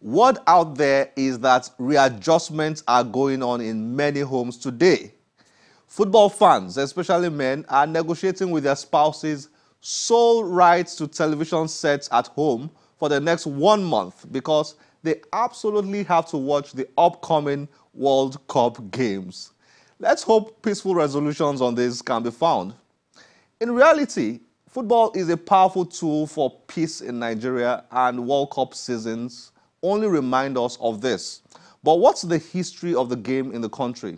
Word out there is that readjustments are going on in many homes today. Football fans, especially men, are negotiating with their spouses sole rights to television sets at home for the next 1 month because they absolutely have to watch the upcoming World Cup games. Let's hope peaceful resolutions on this can be found. In reality, football is a powerful tool for peace in Nigeria, and World Cup seasons only remind us of this. But what's the history of the game in the country?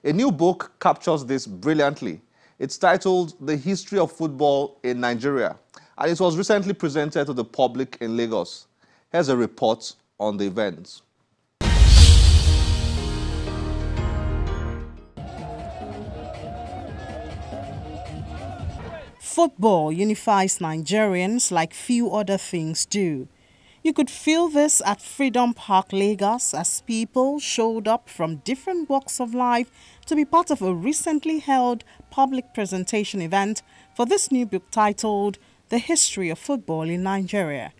A new book captures this brilliantly. It's titled The History of Football in Nigeria, and it was recently presented to the public in Lagos. Here's a report on the events. Football unifies Nigerians like few other things do. You could feel this at Freedom Park, Lagos, as people showed up from different walks of life to be part of a recently held public presentation event for this new book titled The History of Football in Nigeria.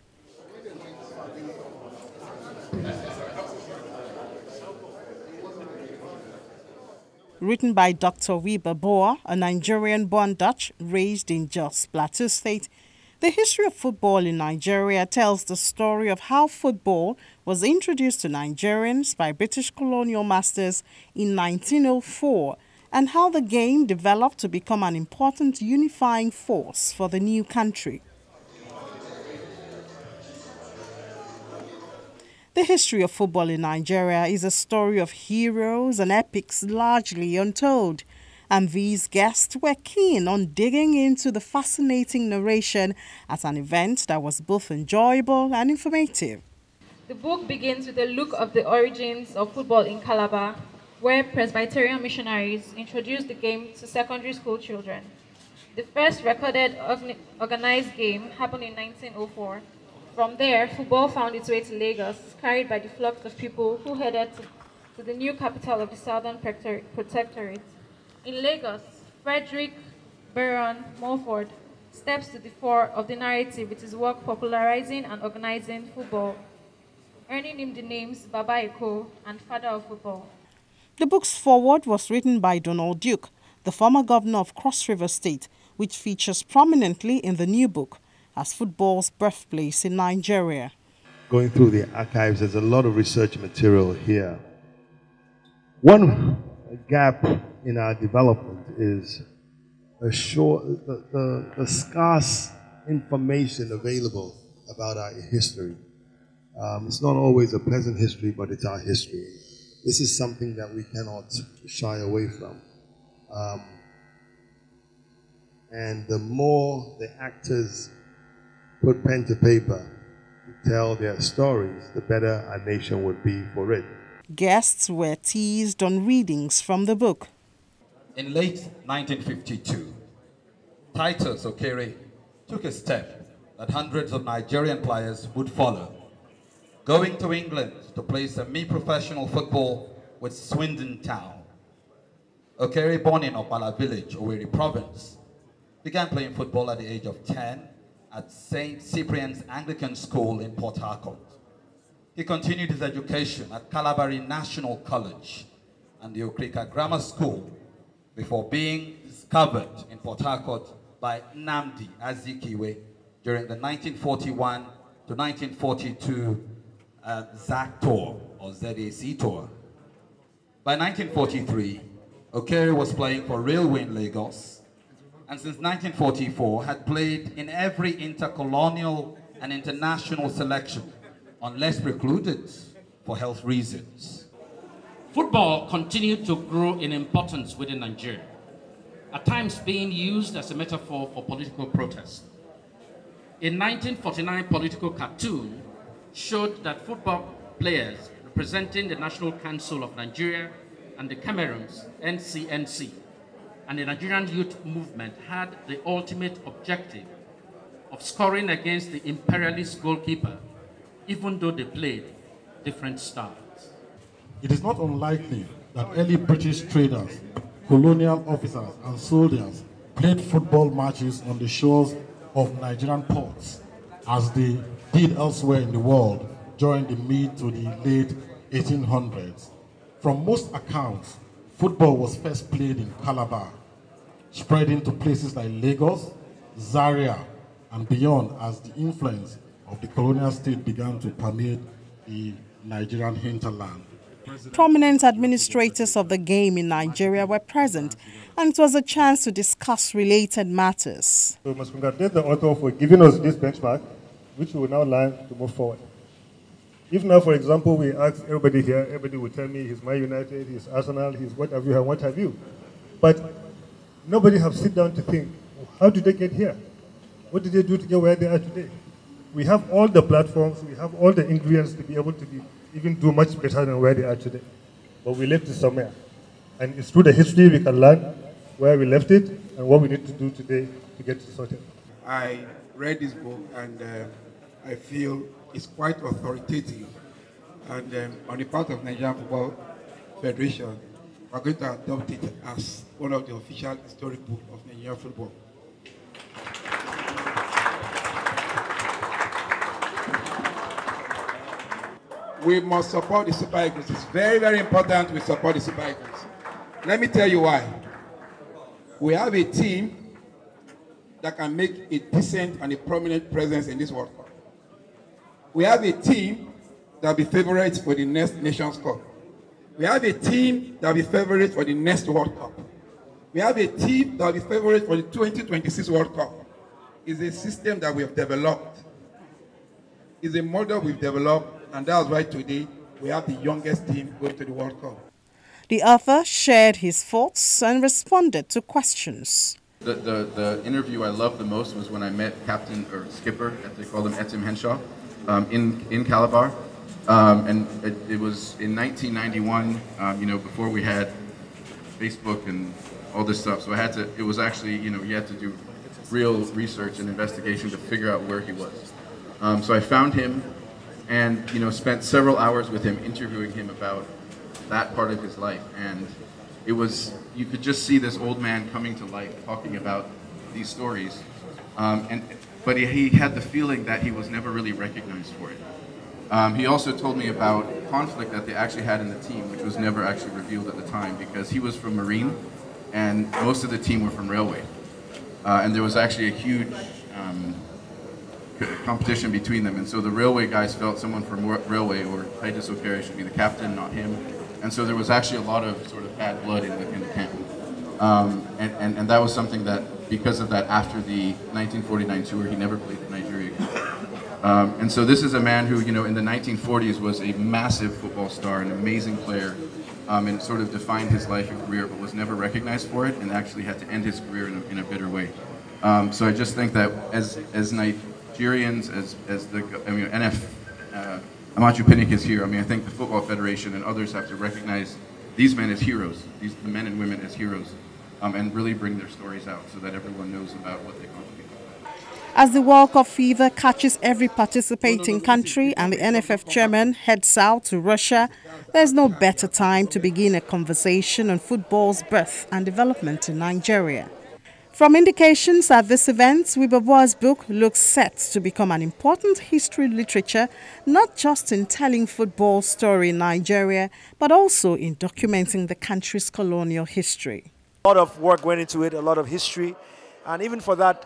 Written by Dr. Wiebe Boer, a Nigerian-born Dutch raised in Jos, Plateau State, The History of Football in Nigeria tells the story of how football was introduced to Nigerians by British colonial masters in 1904 and how the game developed to become an important unifying force for the new country. The history of football in Nigeria is a story of heroes and epics largely untold, and these guests were keen on digging into the fascinating narration at an event that was both enjoyable and informative. The book begins with a look of the origins of football in Calabar, where Presbyterian missionaries introduced the game to secondary school children. The first recorded organized game happened in 1904. From there, football found its way to Lagos, carried by the flocks of people who headed to the new capital of the Southern Protectorate. In Lagos, Frederick Baron Mulford steps to the fore of the narrative with his work popularizing and organizing football, earning him the names Baba Eko and Father of Football. The book's foreword was written by Donald Duke, the former governor of Cross River State, which features prominently in the new book as football's birthplace in Nigeria. Going through the archives, there's a lot of research material here. One gap in our development is the scarce information available about our history. It's not always a pleasant history, but it's our history. This is something that we cannot shy away from. And the more the actors put pen to paper to tell their stories, the better our nation would be for it. Guests were teased on readings from the book. In late 1952, Titus Okere took a step that hundreds of Nigerian players would follow, going to England to play semi-professional football with Swindon Town. Okere, born in Opala village, Owerri province, began playing football at the age of 10 at St. Cyprian's Anglican School in Port Harcourt. He continued his education at Calabari National College and the Okrika Grammar School before being discovered in Port Harcourt by Nnamdi Azikiwe during the 1941 to 1942 ZAC tour, or ZAC tour. By 1943, Okere was playing for Railway in Lagos, and since 1944 had played in every intercolonial and international selection, unless precluded for health reasons. Football continued to grow in importance within Nigeria, at times being used as a metaphor for political protest. A 1949 political cartoon showed that football players representing the National Council of Nigeria and the Cameroon's NCNC and the Nigerian youth movement had the ultimate objective of scoring against the imperialist goalkeeper, even though they played different styles. It is not unlikely that early British traders, colonial officers, and soldiers played football matches on the shores of Nigerian ports, as they did elsewhere in the world during the mid to the late 1800s. From most accounts, football was first played in Calabar, spreading to places like Lagos, Zaria, and beyond as the influence of the colonial state began to permeate the Nigerian hinterland. Prominent administrators of the game in Nigeria were present, and it was a chance to discuss related matters. So we must congratulate the author for giving us this benchmark, which we will now learn to move forward. If now, for example, we ask everybody here, everybody will tell me he's Man United, he's Arsenal, he's what have you and what have you. But nobody have sit down to think, how did they get here? What did they do to get where they are today? We have all the platforms, we have all the ingredients to be able to even do much better than where they are today. But we left it somewhere. And it's through the history we can learn where we left it and what we need to do today to get it sorted. I read this book and I feel it's quite authoritative. And on the part of Nigerian Football Federation, we're going to adopt it as one of the official historic books of Nigerian football. We must support the Super Eagles. It's very, very important we support the Super Eagles. Let me tell you why. We have a team that can make a decent and a prominent presence in this World Cup. We have a team that will be favorites for the next Nations Cup. We have a team that will be favorites for the next World Cup. We have a team that will be favorites for the 2026 World Cup. It's a system that we have developed. It's a model we've developed. And that's why today we have the youngest team going to the World Cup. The author shared his thoughts and responded to questions. The interview I loved the most was when I met Captain or Skipper, as they called him, Etim Henshaw, in Calabar. And it was in 1991, before we had Facebook and all this stuff. So it was actually, you had to do real research and investigation to figure out where he was. So I found him and spent several hours with him interviewing him about that part of his life, and you could just see this old man coming to life talking about these stories, but he had the feeling that he was never really recognized for it. He also told me about conflict that they actually had in the team, which was never actually revealed at the time, because he was from Marine and most of the team were from Railway, and there was actually a huge competition between them, and so the Railway guys felt someone from Railway or Titus O'Carey should be the captain, not him, and so there was actually a lot of sort of bad blood in the camp, and that was something that, because of that, after the 1949 tour, he never played for Nigeria again. And so this is a man who, in the 1940s was a massive football star, an amazing player, and sort of defined his life and career, but was never recognized for it, and actually had to end his career in a bitter way. So I just think that as Nigerians, as the Amachu Pinnick is here. I think the Football Federation and others have to recognize these men as heroes, the men and women as heroes, and really bring their stories out so that everyone knows about what they contribute. As the World Cup fever catches every participating country and the NFF chairman heads out to Russia, there's no better time to begin a conversation on football's birth and development in Nigeria. From indications at this event, Wiebe Boer's book looks set to become an important history literature, not just in telling football's story in Nigeria, but also in documenting the country's colonial history. A lot of work went into it, a lot of history, and even for that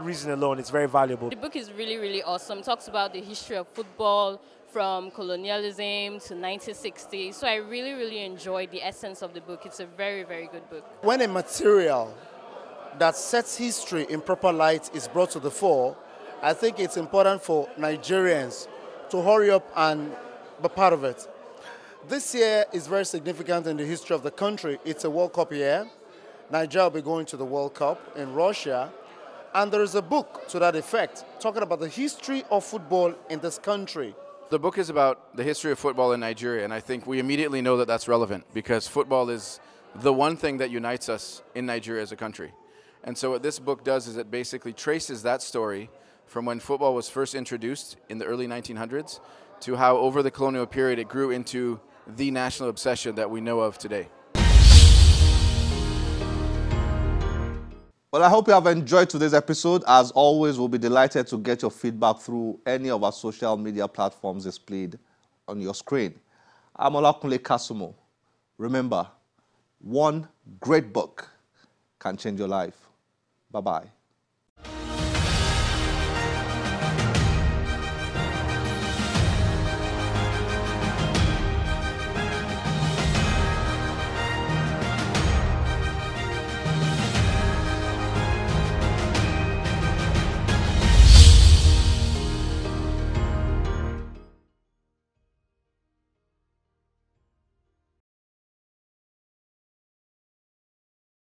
reason alone, it's very valuable. The book is really, really awesome. It talks about the history of football from colonialism to 1960. So I really, really enjoyed the essence of the book. It's a very, very good book. When a material that sets history in proper light is brought to the fore, I think it's important for Nigerians to hurry up and be part of it. This year is very significant in the history of the country. It's a World Cup year. Nigeria will be going to the World Cup in Russia, and there is a book to that effect, talking about the history of football in this country. The book is about the history of football in Nigeria, and I think we immediately know that that's relevant because football is the one thing that unites us in Nigeria as a country. And so what this book does is it basically traces that story from when football was first introduced in the early 1900s to how over the colonial period it grew into the national obsession that we know of today. Well, I hope you have enjoyed today's episode. As always, we'll be delighted to get your feedback through any of our social media platforms displayed on your screen. I'm Olakunle Kasumo. Remember, one great book can change your life. Bye-bye.